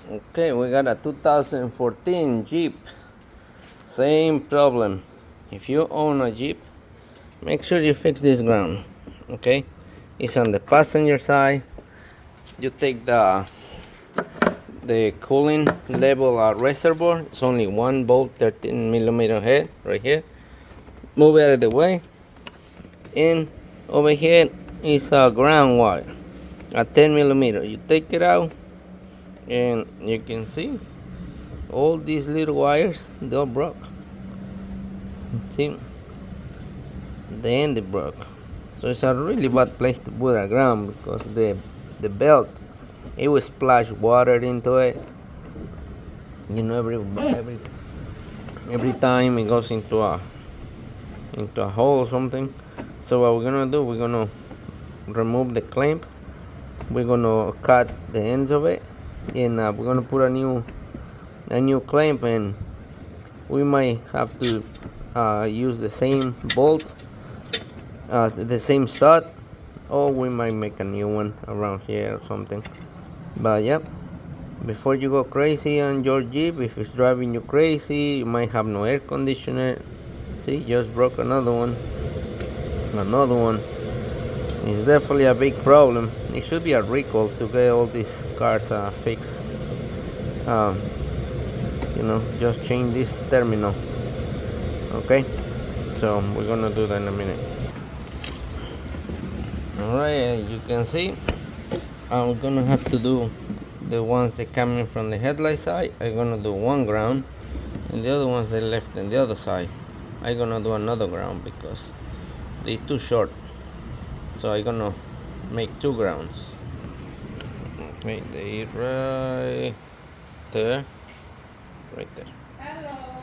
Okay, we got a 2014 Jeep. Same problem. If you own a Jeep, make sure you fix this ground. Okay, it's on the passenger side. You take the cooling level reservoir. It's only 1 volt, 13mm head right here. Move it out of the way. And over here is a ground wire, a 10mm. You take it out, and you can see all these little wires, they all broke. See, the end they broke. So it's a really bad place to put a ground because the belt, it will splash water into it. You know, every time it goes into a hole or something. So what we're gonna do, we're gonna remove the clamp. We're gonna cut the ends of it, and we're gonna put a new clamp, and we might have to use the same bolt, the same stud, or we might make a new one around here or something. But yep, before you go crazy on your Jeep, if it's driving you crazy, you might have no air conditioner. See, just broke another one. It's definitely a big problem. It should be a recall to get all these cars fixed. Just change this terminal. Okay, so we're gonna do that in a minute. Alright, you can see I'm gonna have to do the ones that coming from the headlight side. I'm gonna do one ground, and the other ones they left on the other side, I'm gonna do another ground because they're too short. So I'm gonna make two grounds. Okay, they right there. Hello.